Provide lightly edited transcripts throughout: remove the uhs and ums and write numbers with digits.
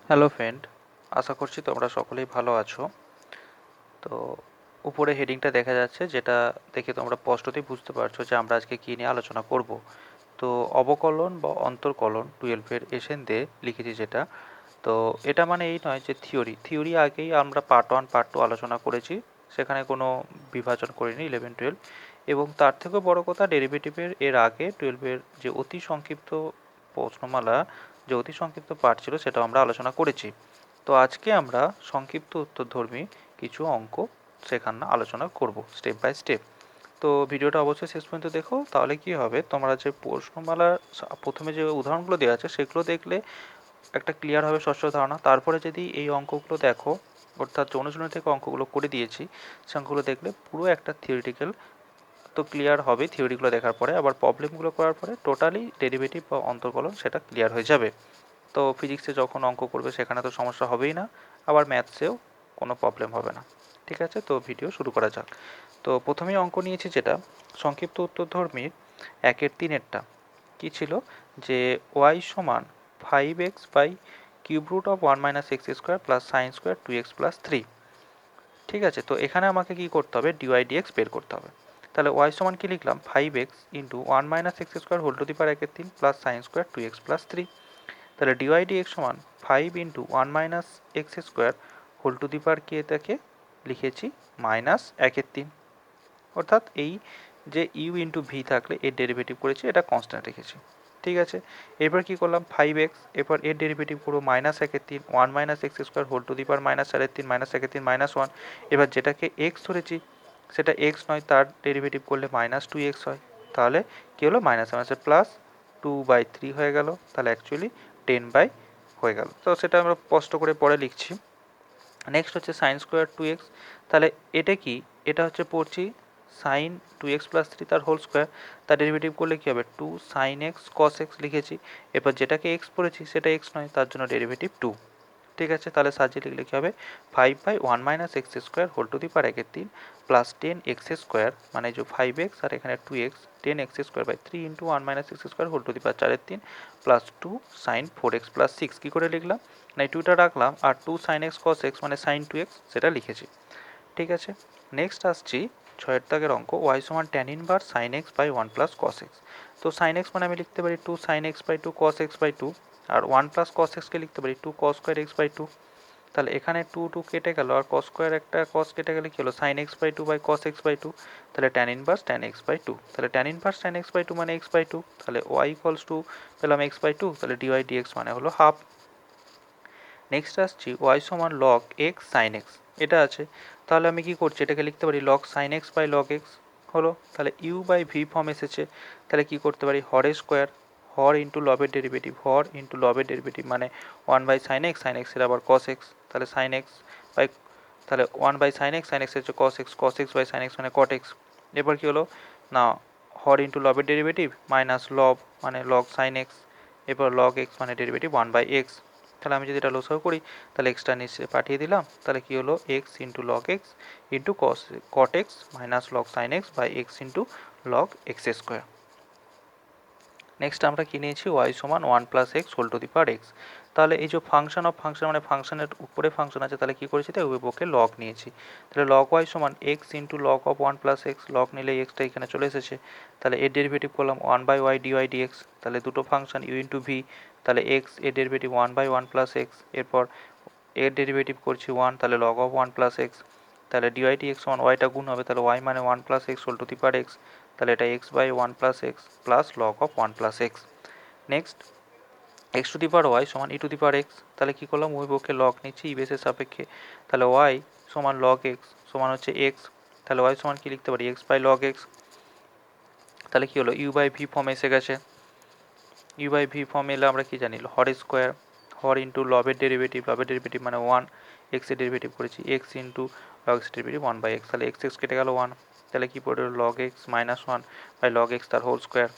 Hello friend, আশা করছি তোমরা সকলেই ভালো আছো। তো উপরে হেডিংটা দেখা যাচ্ছে, যেটা দেখে তোমরা স্পষ্টতই বুঝতে পারছো যে আমরা আজকে কী নিয়ে আলোচনা করব। তো অবকলন বা অন্তর্কলন 12-এর এসেন্সে লিখেছি যেটা। তো এটা মানে এই নয় যে থিওরি আগেই আমরা পার্ট 1 পার্ট 2 আলোচনা করেছি, সেখানে কোনো বিভাজন করিনি 11-12। এবং তার থেকেও বড় কথা, ডেরিভেটিভের এর আগে 12-এর যে অতি সংক্ষিপ্ত প্রশ্নমালা, যে অতি সংক্ষিপ্ত পার্ট ছিল, সেটাও আমরা আলোচনা করেছি। তো আজকে আমরা সংক্ষিপ্ত উত্তরধর্মী কিছু অঙ্ক সেখানে আলোচনা করব স্টেপ বাই স্টেপ। তো ভিডিওটা অবশ্যই শেষ পর্যন্ত দেখো, তাহলে কি হবে, তোমরা যে প্রশ্নমালার প্রথমে যে উদাহরণগুলো দেওয়া আছে সেগুলো দেখলে একটা ক্লিয়ার হবে স্পষ্ট ধারণা। তারপরে যদি এই অঙ্কগুলো দেখো, অর্থাৎ যে অনুশীলনী থেকে অঙ্কগুলো করে দিয়েছি, সে অঙ্কগুলো দেখলে পুরো একটা থিওরিটিক্যাল তো ক্লিয়ার হবে থিওরিগুলো দেখার পরে। আবার প্রবলেমগুলো করার পরে টোটালি ডেরিভেটিভ বা অন্তর্কলন সেটা ক্লিয়ার হয়ে যাবে। তো ফিজিক্সে যখন অঙ্ক করবে সেখানে তো সমস্যা হবেই না, আবার ম্যাথসেও কোনো প্রবলেম হবে না। ঠিক আছে, তো ভিডিও শুরু করা যাক। তো প্রথমেই অঙ্ক নিয়েছি যেটা সংক্ষিপ্ত উত্তরধর্মীর 1/3 কী ছিল, যে ওয়াই সমান 5x by cube root of 1 - x² plus sine square 2x+3। ঠিক আছে, তো এখানে আমাকে কি করতে হবে, ডিওয়াই ডিএক্স বের করতে হবে। তাহলে ওয়াই সমান কি লিখলাম, 5x into 1 - x² whole to the power 1/3 plus sine square 2x+3। তাহলে ডিওয়াই ডিএক্স সমান 5 into 1 - x² whole to the power কি, এটাকে লিখেছি -1/3। অর্থাৎ এই যে ইউ ইন্টু ভি থাকলে এর ডেরিভেটিভ করেছি, এটা কনস্ট্যান্ট রেখেছি। ঠিক আছে, এরপর কি করলাম, 5x, এরপর এর ডেরিভেটিভ করবো -1/3, 1 - x² হোল টু দি পাওয়ার -3/3 -1/3 -1। এবার যেটাকে এক্স ধরেছি সেটা এক্স নয়, তার ডেরিভেটিভ করলে -2x হয়। তাহলে কী হলো, মাইনাস মাইনাসে প্লাস 2/3 হয়ে গেল, তাহলে অ্যাকচুয়ালি 10 হয়ে গেল। তো সেটা আমরা স্পষ্ট করে পরে লিখছি। নেক্সট হচ্ছে সাইন স্কোয়ার 2x। তাহলে এটা কি, এটা হচ্ছে পড়ছি সাইন 2x+3 তার হোল স্কোয়ার, তার ডেরিভেটিভ করলে কী হবে, 2 সাইন এক্স কস এক্স লিখেছি। এবার যেটাকে এক্স পড়েছি সেটা এক্স নয়, তার জন্য ডেরিভেটিভ 2। ঠিক আছে, তাহলে সাজিয়ে লিখলে কী হবে, 5/1 - x² whole to the power 1/3 plus 10x² মানে যে 5x আর এখানে 2x, 10x²/3 into 1 - x² whole to the power 4/3 plus 2 sine 4x+6। কী করে লিখলাম, না এই 2টা রাখলাম আর 2 সাইন এক্স কস এক্স মানে সাইন 2x সেটা লিখেছি। ঠিক আছে, নেক্সট আসছি 6 দাগের অঙ্ক, ওয়াই সমান tan inverse sine x by 1 plus cos x. তো সাইন এক্স মানে আমি লিখতে পারি 2 sine x by 2 cos x by 2, আর 1 প্লাস কস এক্সকে লিখতে পারি 2 কস স্কোয়ার এক্স বাই 2। তাহলে এখানে 2 2 কেটে গেল, আর কস স্কোয়ার একটা কস কেটে গেলে কী হলো, sine x by 2 by cos x by 2। তাহলে tan inverse tan x by 2, তাহলে tan inverse tan x by 2 মানে এক্স বাই 2। তাহলে ওয়াই ইকুয়ালস টু পেলাম এক্স বাই 2, তাহলে ডিওয়াই ডিএক্স মানে হলো হাফ। নেক্সট আসছি ওয়াই সমান লগ এক্স সাইন এক্স, এটা আছে। তাহলে আমি কি করছি, এটাকে লিখতে পারি log sine x by log x হলো। তাহলে ইউ বাই ভি ফর্ম এসেছে, তাহলে কি করতে পারি, হরের স্কোয়ার, হর ইন্টু লবের ডেরিভেটিভ, হর ইন্টু লবের ডেরিভেটিভ মানে 1/sin x, সাইন এক্সের আবার কস এক্স, তাহলে সাইন এক্স বাই, তাহলে 1/sin x, সাইন এক্সের হচ্ছে cos x, cos x by sine x মানে কট এক্স। এবার কী হলো, না হর ইন্টু লবের ডেরিভেটিভ মাইনাস লব মানে লগ সাইন এক্স, এবার লগ এক্স মানে ডেরিভেটিভ 1/x। তাহলে আমি যদি এটা লসাগু করি, তাহলে এক্সটা নিচে পাঠিয়ে দিলাম, তাহলে কি হলো, x into log x into cot x minus log sine x by x into log x²। Next আমরা কি নিয়েছি, ওয়াই সমান 1 + x whole to the power x. তাহলে এই যে ফাংশন অফ ফাংশন মানে ফাংশনের উপরে ফাংশন আছে, তাহলে কী করেছি, তাই উভয়পক্ষে লগ নিয়েছি। তাহলে লগ ওয়াই সমান x into log of 1 + x, log নিলে এক্সটা এখানে চলে এসেছে। তাহলে এর ডেরিভেটিভ করলাম 1/y ডিওয়াই ডিএক্স। তাহলে দুটো ফাংশন ইউ ইন্টু ভি, তাহলে এক্স এর ডেরিভেটিভ 1/1 + x, এরপর এর ডেরিভেটিভ করছি 1, তাহলে লগ অফ 1 + x। তাহলে ডিওয়াই ডিএক্স সমান ওয়াইটা গুণ হবে, তাহলে ওয়াই মানে 1 + x whole to the power x, তাহলে এটা x/1 + x plus log of 1 + x। Next x to the power y সমান e to the power x, তাহলে কী করলাম, উভয়পক্ষে লগ নিচ্ছি ই বেসের সাপেক্ষে। তাহলে ওয়াই সমান লগ এক্স সমান হচ্ছে এক্স, তাহলে ওয়াই সমান কি লিখতে পারি, x/log x। তাহলে কী হলো, ইউ বাই ভি ফর্ম এসে গেছে। ইউ বাই ভি ফর্ম এলে আমরা কী জানি, হর স্কোয়ার, হর ইন্টু লবের ডেরিভেটিভ, লবের ডেরিভেটিভ মানে 1, এক্সের ডেরিভেটিভ করেছি x into log x derivative 1/x, তাহলে এক্স এক্স কেটে গেল 1, তাহলে কী পড়ে log x minus 1/log x তার whole square.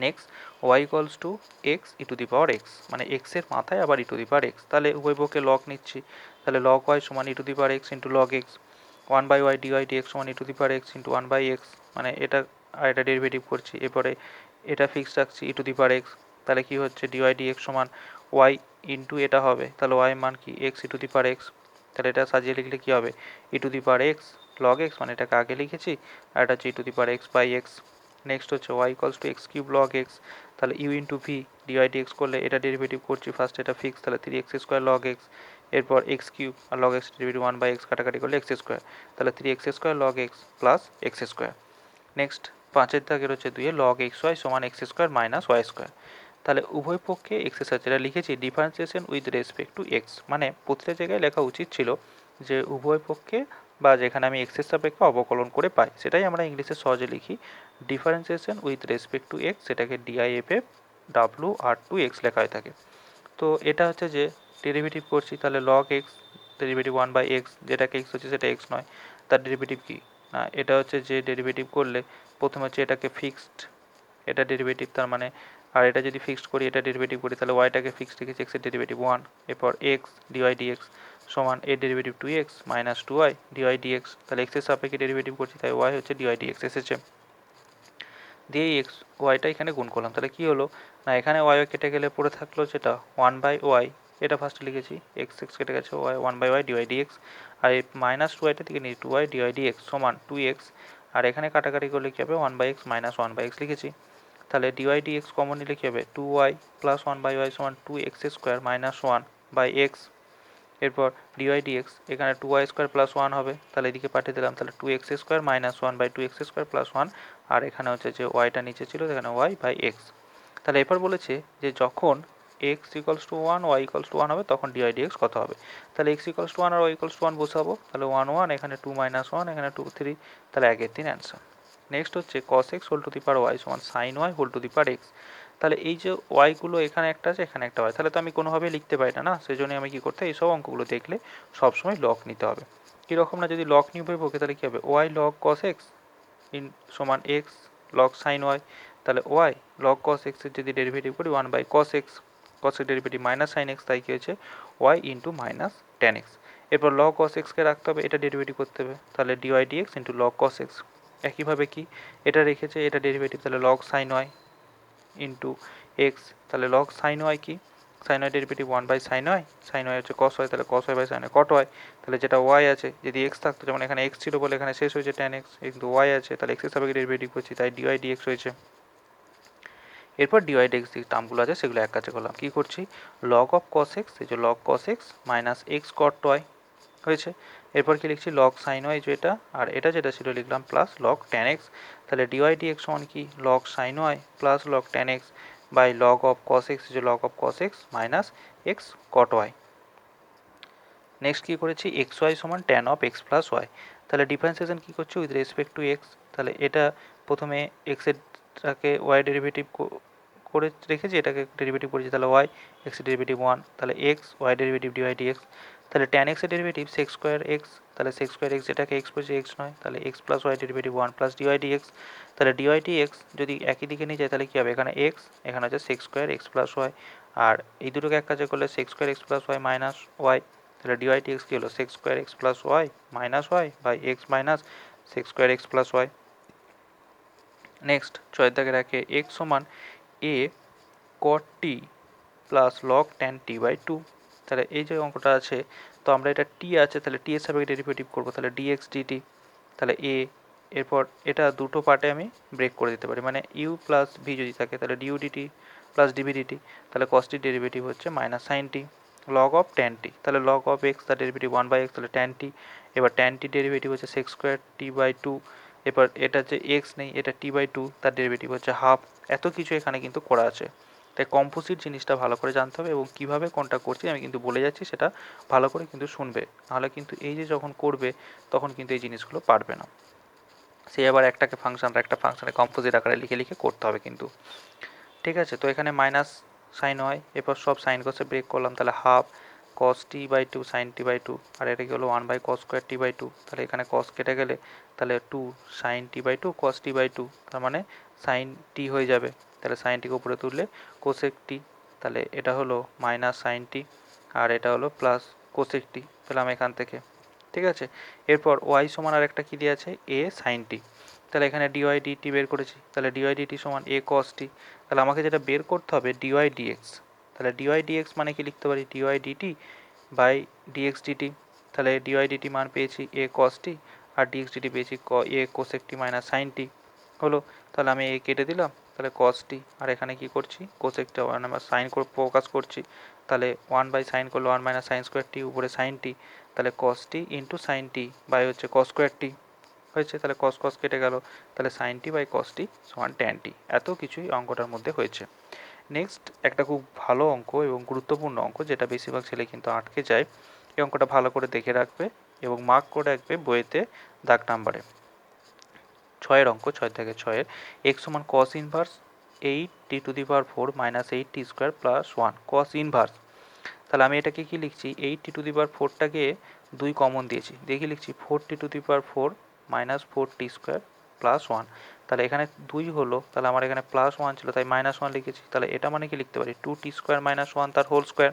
Next y equals to x e to the power x, মানে এক্সের মাথায় আবার ই টু দি পাওয়ার এক্স, তাহলে উভয়পক্ষে লগ নিচ্ছি। তাহলে লগ ওয়াই সমান e to the power x into log x, 1/y d y dx সমান e to the power x into 1/x, মানে এটা আর এটা ডেরিভেটিভ করছি। এরপরে এটা ফিক্স রাখছি ই টু দি পাওয়ার এক্স, তাহলে কী হচ্ছে, ডিওয়াই ডিএক্স সমান ওয়াই ইন্টু এটা হবে, তাহলে ওয়াই মান কি x e to the power x, তাহলে এটা সাজিয়ে লিখলে কি হবে e to the power x log x, মানে এটাকে আগে লিখেছি, আর এটা হচ্ছে e to the power x by x. Next হচ্ছে y equals to x cube log x, তাহলে u into v d y d x করলে এটা ডেরিভেটিভ করছি ফার্স্ট, এটা ফিক্স, তাহলে 3x স্কোয়ার লগ এক্স, এরপর এক্স কিউব আর লগ এক্স ডেরিভেটিভ 1/x কাটাকাটি করলে এক্স স্কোয়ার, তাহলে 3x square log x plus x square. Next 5 দাগের হচ্ছে 2 লগ এক্স ওয়াই সমান x square minus y square, তাহলে উভয় পক্ষে এক্সের সাথে যেটা লিখেছি differentiation with respect to x, মানে প্রতিটা জায়গায় লেখা উচিত ছিল যে উভয় পক্ষে, বা যেখানে আমি এক্সের সাপেক্ষে অবকলন করে পাই সেটাই আমরা ইংলিশে সহজে লিখি differentiation with respect to x, সেটাকে ডিআইএফএফ ডাব্লু আর টু এক্স লেখা হয়ে থাকে। তো এটা হচ্ছে যে ডেরিভেটিভ করছি, তাহলে লগ এক্স ডেরিভেটিভ 1/x, যেটাকে এক্স হচ্ছে সেটা এক্স নয়, তার ডেরিভেটিভ কি না, এটা হচ্ছে যে ডেরিভেটিভ করলে প্রথমে হচ্ছে এটাকে ফিক্সড, এটা ডেরিভেটিভ তার মানে, আর এটা যদি ফিক্সড করি এটা ডেরিভেটিভ করি তাহলে ওয়াইটাকে ফিক্সড রেখেছি এক্সের ডেরিভেটিভ 1, এরপর এক্স ডিওয়াই ডিএক্স সমান এর derivative 2x minus 2y dy dx, তাহলে এক্সের সাপেক্ষে ডেরিভেটিভ করছি তাই ওয়াই হচ্ছে ডিওয়াই ডিএক্স এসেছে, দিয়ে এই এক্স ওয়াইটা এখানে গুণ করলাম, তাহলে কী হলো না এখানে ওয়াই কেটে গেলে পড়ে থাকলো যেটা 1/y, এটা ফার্স্টে লিখেছি এক্স এক্স কেটে গেছে ওয়াই 1/y ডিওয়াই ডিএক্স, আর এই মাইনাস 2yটা থেকে নিয়ে 2y ডিওয়াই ডিএক্স সমান 2x, আর এখানে কাটাকাটি করলে কী হবে 1/x মাইনাস 1/x লিখেছি, তাহলে ডিওয়াই ডিএক্স কমন নিলে কী হবে 2y প্লাস 1/y সমান 2x স্কোয়ার মাইনাস 1/x, এরপর ডিওয়াই ডিএক্স এখানে 2y স্কোয়ার প্লাস 1 হবে, তাহলে এদিকে পাঠিয়ে দিলাম, তাহলে 2x square minus 1/2x square plus 1, আর এখানে হচ্ছে যে ওয়াইটা নিচে ছিল সেখানে ওয়াই বাই এক্স। তাহলে এরপর বলেছে যে যখন x equals to 1 y equals to 1 হবে তখন ডিওয়াই ডিএক্স কত হবে, তাহলে এক্স ইকলস টু 1 আর ওয়াই ইকলস টু 1 বসাবো, তাহলে 1 1 এখানে 2 মাইনাস 1 এখানে 2 3, তাহলে 1/3 অ্যান্সার। নেক্সট হচ্ছে cos x whole to the power y সমান sine y whole to the power x, তাহলে এই যে ওয়াইগুলো এখানে একটা আছে এখানে একটা হয়, তাহলে তো আমি কোনোভাবেই লিখতে পারি না, সেই জন্য আমি কী করতে হয় এইসব অঙ্কগুলো দেখলে সবসময় লক নিতে হবে। কীরকম না যদি লক নিয়ে পক্ষে তাহলে কী হবে y log cos x in সমান এক্স লগ সাইন ওয়াই, তাহলে ওয়াই লগ কস এক্সের যদি ডেরিভেটিভ করি 1/cos এক্স, কসের ডেরিভেটিভ মাইনাস সাইন এক্স, তাই কী হয়েছে y into minus ten x, এরপর লগ কস এক্সকে রাখতে হবে, এটা ডেরিভেটিভ করতে হবে, তাহলে dy dx into log cos x, একইভাবে কি এটা রেখেছে এটা ডেরিভেটিভ, তাহলে log sine y into x, তাহলে লগ সাইন ওয়াই কি sine y derivative 1/sin y, sine y হচ্ছে কস ওয়াই, তাহলে cos y by sine y cot y, তাহলে যেটা ওয়াই আছে যদি এক্স থাকতো যেমন এখানে এক্স ছিল বলে এখানে শেষ হয়েছে tan x, কিন্তু ওয়াই আছে তাহলে এক্সের সাপেক্ষে ডেরিভেটিভ করছি তাই ডিওয়াই ডিএক্স হয়েছে। এরপর ডিওয়াই ডিএক্স যে টার্মগুলো আছে সেগুলো এক কাছে করলাম, কী করছি লগ অফ কস এক্স, এই যে log cos x minus x cot y হয়েছে, এরপর কি লিখছি লগ সাইন ওয়াই যেটা, আর এটা যেটা ছিল লিখলাম প্লাস লগ tan x, তাহলে ডিওয়াই ডিএক্স সমান কি log sine y plus log tan x by log of cos x, যে log of cos x minus x cot y. Next কী করেছি এক্স ওয়াই সমান tan of x plus y, তাহলে differentiation কী করছি with respect to x, তাহলে এটা প্রথমে এক্সেরটাকে ওয়াই ডেরিভেটিভ করে রেখেছি, এটাকে ডেরিভেটিভ করেছি, তাহলে ওয়াই এক্সের ডেরিভেটিভ 1, তাহলে x y derivative dy dx, তাহলে ট্যান এক্সের ডেরিভেটিভ সেক্স স্কোয়ার এক্স, তাহলে সেক্স স্কোয়ার এক্স যেটাকে এক্স বলছে এক্স নয়, তাহলে x plus y derivative 1 plus dy dx, তাহলে ডিওয়াই ডিএক্স যদি একই দিকে নিয়ে যায় তাহলে কী হবে এখানে এক্স এখানে হচ্ছে sec square x plus y, আর এই দুটোকে এক কাজে করলে sec square x plus y minus y, তাহলে ডিওয়াই ডিএক্স কী হলো sec square x plus y minus y by x minus sec square x plus y. Next 6 দাগে রাখে এক্স সমান a cot t plus log tan t by 2, তাহলে এই যে অঙ্কটা আছে তো আমরা এটা টি আছে তাহলে টি এর সাপেক্ষে ডেরিভেটিভ করবো, তাহলে ডিএক্স ডিটি, তাহলে এ, এরপর এটা দুটো পার্টে আমি ব্রেক করে দিতে পারি, মানে ইউ প্লাস ভি যদি থাকে তাহলে du dt plus dv dt, তাহলে কসটির ডেরিভেটিভ হচ্ছে minus sine t, log of tan t, তাহলে লগ অফ এক্স তার ডেরিভেটিভ 1/x, তাহলে ট্যান টি, এবার ট্যান টি ডেরিভেটিভ হচ্ছে সেক্স স্কোয়ার টি বাই 2, এবার এটা যে এক্স নেই এটা টি বাই 2 তার ডেরিভেটিভ হচ্ছে হাফ, এত কিছু এখানে কিন্তু করা আছে, তাই কম্পোজিট জিনিসটা ভালো করে জানতে হবে এবং কীভাবে কোনটা করছি আমি কিন্তু বলে যাচ্ছি সেটা ভালো করে কিন্তু শুনবে, নাহলে কিন্তু এই যে যখন করবে তখন কিন্তু এই জিনিসগুলো পারবে না, সে আবার একটাকে ফাংশন আর একটা ফাংশনে কম্পোজিট আকারে লিখে লিখে করতে হবে কিন্তু, ঠিক আছে। তো এখানে মাইনাস সাইন হয়, এরপর সব সাইন কসে ব্রেক করলাম, তাহলে half cos t by 2 sine t by 2, আর এটা কি হলো 1/cos স্কোয়ার টি বাই 2, তাহলে এখানে কস কেটে গেলে তাহলে 2 sine t by 2 cos t by 2, তার মানে সাইন টি হয়ে যাবে, তাহলে সাইন টিকে উপরে তুললে কোসেক টি, তাহলে এটা হলো মাইনাস সাইন টি আর এটা হলো প্লাস কোসেক টি পেলাম এখান থেকে, ঠিক আছে। এরপর ওয়াই সমান আর একটা কী দিয়ে আছে এ সাইন টি, তাহলে এখানে ডিওয়াই ডিটি বের করেছি, তাহলে ডিওয়াই ডিটি সমান এ কস টি, তাহলে আমাকে যেটা বের করতে হবে ডিওয়াই ডিএক্স, তাহলে ডিওয়াই ডিএক্স মানে কি লিখতে পারি, dy dt by dx dt. তাহলে ডিওয়াই ডিটি মান পেয়েছি এ কস টি, আর ডিএক্স ডিটি পেয়েছি a cosec t minus sine t হলো। তাহলে আমি এ কেটে দিলাম, তাহলে কস টি, আর এখানে কি করছি কোসেকটা ওয়ান আমার সাইন করে প্রকাশ করছি, তাহলে ওয়ান বাই সাইন করলে ওয়ান মাইনাস সাইন স্কোয়ার টি, উপরে সাইন টি, তাহলে কস টি ইন্টু সাইন টি বাই হচ্ছে কস স্কোয়ার টি হয়েছে। তাহলে কস কস কেটে গেল, তাহলে সাইন টি বাই কস টি সমান ট্যান টি। এত কিছুই অঙ্কটার মধ্যে হয়েছে। নেক্সট একটা খুব ভালো অঙ্ক এবং গুরুত্বপূর্ণ অঙ্ক, যেটা বেশিরভাগ ছেলে কিন্তু আটকে যায়। এই অঙ্কটা ভালো করে দেখে রাখবে এবং মার্ক করে রাখবে বইয়েতে দাগ নাম্বারে। 6 অঙ্ক, 6 থেকে 6 এক্স সমান cos inverse 8t⁴ minus 8t² plus 1 cos inverse. তাহলে আমি এটাকে কি লিখছি, 8t⁴টাকে 2 কমন দিয়েছি, দেখি লিখছি 4t⁴ মাইনাস 4t² প্লাস 1। তাহলে এখানে 2 হলো, তাহলে আমার এখানে প্লাস 1 ছিল তাই মাইনাস 1 লিখেছি। তাহলে এটা মানে কি লিখতে পারি 2t² মাইনাস 1 তার হোল স্কোয়ার,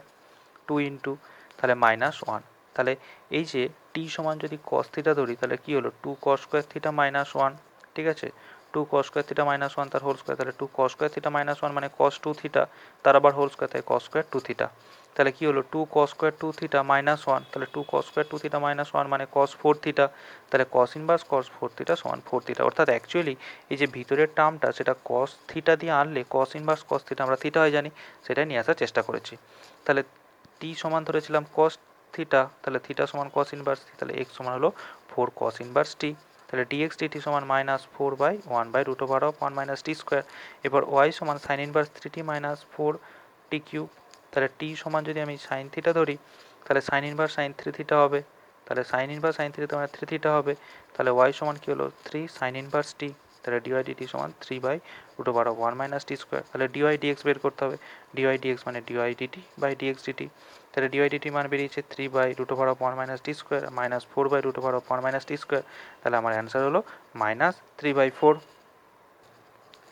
2 ইন্টু তাহলে মাইনাস 1। তাহলে এই যে টি সমান যদি কস থিটা ধরি, তাহলে কি হলো 2 কস স্কোয়ার থিটা মাইনাস 1, ঠিক আছে, 2 কস স্কোয়ার থিটা মাইনাস 1 তার হোল স্কোয়ার, তাহলে 2 কস স্কোয়ার থিটা মাইনাস 1 মানে কস 2 থিটা, তার আবার হোল স্কোয়ার, তাই কস স্কোয়ার 2 থিটা। তাহলে কি হলো 2 কস স্কোয়ার 2 থিটা মাইনাস 1, তাহলে 2 কস স্কোয়ার 2 থিটা মাইনাস 1 মানে কস 4 থিটা। তাহলে কস ইনভার্স কস 4 থিটা সমান 4 থিটা। অর্থাৎ অ্যাকচুয়ালি এই যে ভিতরের টার্মটা সেটা কস থিটা দিয়ে আনলে কস ইনভার্স কস থিটা আমরা থিটা হয়ে জানি, সেটাই নিয়ে আসার চেষ্টা করেছি। তাহলে টি সমান ধরেছিলাম কস থিটা, তাহলে থিটা সমান কস ইনভার্স, তাহলে এক্স সমান হলো 4 কস ইনভার্স টি। তাহলে ডিএক্স ডিটি সমান minus 4 by 1 by root over of 1 minus t square. এবার ওয়াই সমান sine inverse 3t minus 4t cube. তাহলে টি সমান যদি আমি সাইন থিটা ধরি, তাহলে সাইন ইনভার্স সাইন 3 থিটা হবে, তাহলে সাইন ইনভার্স সাইন 3 মানে 3 থিটা হবে। তাহলে ওয়াই সমান কি হলো 3 সাইন ইনভার্স টি। তাহলে ডিওয়াই ডিটি সমান 3 by root over of 1 minus t square. তাহলে ডিওয়াই ডিএক্স বের করতে হবে, ডিওয়াই ডিএক্স মানে dy dt by dx dt. তাহলে ডিওয়াই ডিটি মান বেরিয়েছে 3 by root over of 1 minus t square minus 4 by root over of 1 minus t square. তাহলে আমার অ্যান্সার হলো মাইনাস 3/4।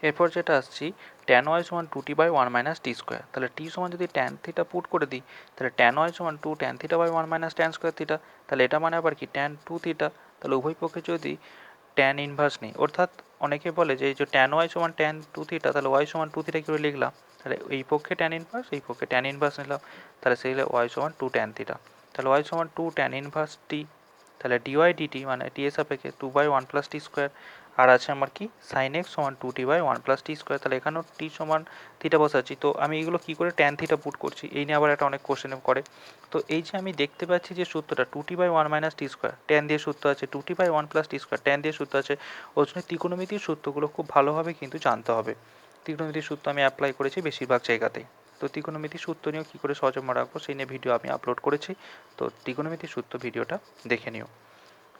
এরপর যেটা আসছি ট্যান ওয়াই সমান 2t by 1 minus t square. তাহলে টি সমান যদি ট্যান থিটা পুট করে দিই, তাহলে ট্যান ওয়াই সমান 2 tan theta by 1 minus tan square theta. তাহলে এটা মানে আবার কি ট্যান 2 থিটা। তাহলে উভয় পক্ষে যদি ট্যান ইনভার্স নিই, অর্থাৎ অনেকে বলে যে এই যে ট্যান ওয়াই সমান ট্যান 2 থিটা, তাহলে ওয়াই সমান 2 থিটা করে লিখলাম, তাহলে এই পক্ষে ট্যান ইনভার্স এই পক্ষে ট্যান ইনভার্স নিলাম, তাহলে সেই ওয়াই সমান 2 ট্যান থিটা। তাহলে ওয়াই সমান 2 ট্যান ইনভার্স টি। তাহলে ডিওয়াই ডিটি মানে টি এর সাপেক্ষে 2 বাই 1 প্লাস টি স্কোয়ার। আর আছে আমার কি সাইন এক্স সমান 2t by 1 plus t square. তাহলে এখানেও টি সমান থিটা বসাচ্ছি। তো আমি এগুলো কী করে ট্যান থিটা পুট করছি, এই নিয়ে আবার একটা অনেক কোশ্চেন করে। তো এই যে আমি দেখতে পাচ্ছি যে সূত্রটা 2t by 1 minus t square tan দিয়ে সূত্র আছে, 2t by 1 plus t square tan দিয়ে সূত্র আছে। ওই জন্য ত্রিকোণমিতির সূত্রগুলো খুব ভালোভাবে কিন্তু জানতে হবে। ত্রিকোণমিতির সূত্র আমি অ্যাপ্লাই করেছি বেশিরভাগ জায়গাতেই। তো ত্রিকোণমিতির সূত্র নিয়েও কী করে সহজমা রাখবো সেই নিয়ে ভিডিও আমি আপলোড করেছি, তো ত্রিকোণমিতির সূত্র ভিডিওটা দেখে নিও।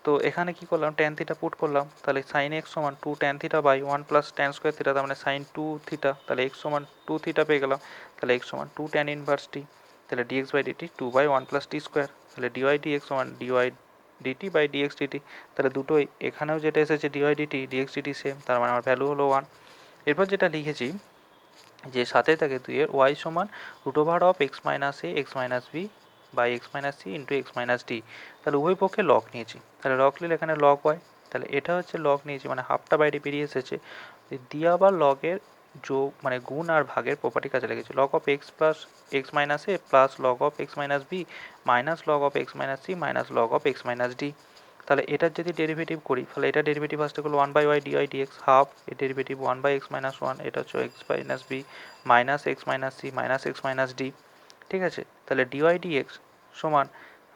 তো এখানে কি করলাম ট্যান থিটা পুট করলাম, তাহলে সাইন এক্স সমান 2 tan theta by 1 plus tan square theta, তার মানে সাইন 2 থিটা। তাহলে এক্স সমান 2 থিটা পেয়ে গেলাম, তাহলে এক্স সমান 2 ট্যান ইনভার্স টি। তাহলে dx by dt 2 by 1 plus t square. তাহলে ডিওয়াই ডিএক্স সমান dy dt by dx dt. তাহলে দুটোই এখানেও যেটা এসেছে dy dt dx dt same, তার মানে আমার ভ্যালু হলো 1। এরপর যেটা লিখেছি যে সাথে থাকে 2 এর ওয়াই সমান root over of x minus a x minus b by x minus c into x minus d. তাহলে উভয় পক্ষে লগ নিয়েছি, তাহলে লগ নিলে এখানে লগ হয়, তাহলে এটা হচ্ছে লগ নিয়েছি মানে হাফটা বাইরে বেরিয়ে এসেছে। দিয়ে আবার লগের যোগ মানে গুণ আর ভাগের প্রপার্টি কাজে লেগেছে, log of x plus x minus a plus log of x minus b minus log of x minus c minus log of x minus d. তাহলে এটার যদি ডেরিভেটিভ করি, তাহলে এটা ডেরিভেটিভ আসতে গেলো 1 by y dy dx half, এর derivative 1 by x minus 1, এটা হচ্ছে x minus b minus x minus c minus x minus d, ঠিক আছে। তাহলে ডিওয়াই ডিএক্স সমান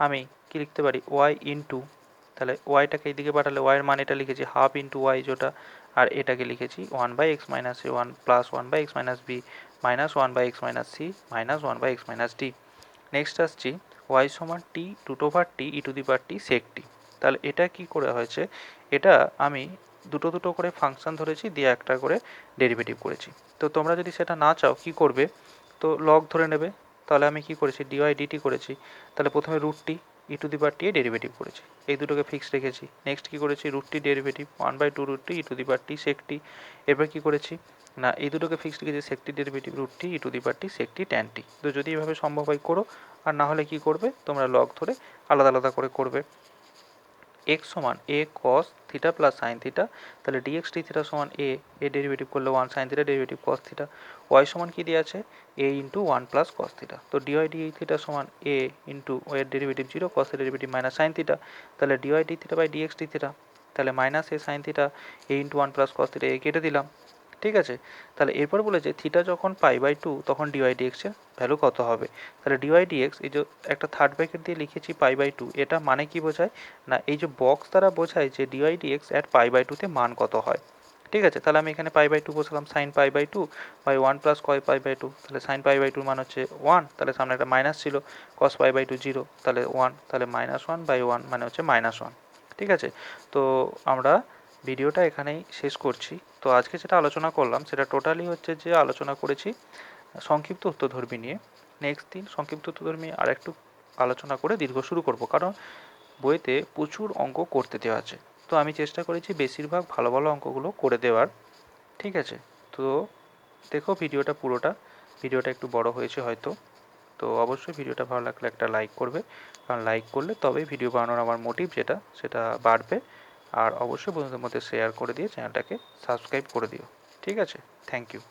আমি কি লিখতে পারি ওয়াই ইন্টু, তাহলে ওয়াইটাকে এইদিকে পাঠালে ওয়াইয়ের মান এটা লিখেছি হাফ ইন্টু ওয়াই যেটা, আর এটাকে লিখেছি 1 by x minus a 1 plus 1 by x minus b minus 1 by x minus c minus 1 by x minus d. Next আসছি ওয়াই সমান t root over t e to the power t sec t. তাহলে এটা কি করে হয়েছে, এটা আমি দুটো দুটো করে ফাংশন ধরেছি দিয়ে একটা করে ডেরিভেটিভ করেছি। তো তোমরা যদি সেটা না চাও কি করবে, তো লগ ধরে নেবে। তাহলে আমি কি করেছি ডিওয়াই ডিটি করেছি, তাহলে প্রথমে root t e to the power t derivative করেছি, এই দুটোকে ফিক্স রেখেছি। নেক্সট কি করেছি root t derivative 1 by 2 root t e to the power t sec t. এরপর কি করেছি না এই দুটোকে ফিক্স রেখেছি sec t derivative root t e to the power t sec t tan t. তো যদি এভাবে সম্ভব হয় করো, আর না হলে কি করবে তোমরা লগ ধরে আলাদা আলাদা করে করবে। এক্স সমান a cos theta plus sine theta, তাহলে ডিএক্স ডি থিটা সমান এ ডেরিভেটিভ করলে 1 sine theta derivative cos theta, y সমান কী দিয়ে আছে a into 1 plus cos theta. তো ডিওয়াই ডি থিটা সমান এ ইন্টু ওয়ের derivative 0 cos derivative minus sine theta, তাহলে dy d theta by dx d theta, তাহলে minus a sine theta a into 1 plus cos theta এ কেটে দিলাম। ঠিক আছে, তাহলে এরপর বলেছে থিটা যখন π/2 তখন ডিওয়াই ডিএক্স এর ভ্যালু কত হবে। তাহলে ডিওয়াই ডিএক্স এই যে একটা থার্ড ব্র্যাকেট দিয়ে লিখেছি π/2, এটা মানে কি বোঝায় না এই যে বক্স দ্বারা বোঝায় যে ডিওয়াই ডিএক্স অ্যাট π/2 তে মান কত হয়। ঠিক আছে, তাহলে আমি এখানে π/2 বসালাম, সাইন π/2 বাই 1 প্লাস কয় π/2, তাহলে সাইন π/2 মান হচ্ছে 1, তাহলে সামনে একটা মাইনাস ছিল, কস π/2 0, তাহলে 1, তাহলে -1/1 মানে হচ্ছে -1। ঠিক আছে, তো আমরা ভিডিওটা এখানেই শেষ করছি। তো আজকে যেটা আলোচনা করলাম সেটা টোটালি হচ্ছে যে আলোচনা করেছি সংক্ষিপ্ত উত্তরধর্মী নিয়ে। নেক্সট দিন সংক্ষিপ্ত উত্তরধর্মী আর একটু আলোচনা করে দীর্ঘ শুরু করব, কারণ বইতে প্রচুর অঙ্ক করতে দেওয়া আছে। তো আমি চেষ্টা করেছি বেশিরভাগ ভালো ভালো অঙ্কগুলো করে দেওয়ার। ঠিক আছে, তো দেখো ভিডিওটা পুরোটা, ভিডিওটা একটু বড় হয়েছে হয়তো, তো অবশ্যই ভিডিওটা ভালো লাগলে একটা লাইক করবে, কারণ লাইক করলে তবেই ভিডিও বানানোর আমার মোটিভ যেটা সেটা বাড়বে। আর অবশ্যই বন্ধুদের মধ্যে শেয়ার করে দিয়ে চ্যানেলটাকে সাবস্ক্রাইব করে দিও। ঠিক আছে, থ্যাংক ইউ।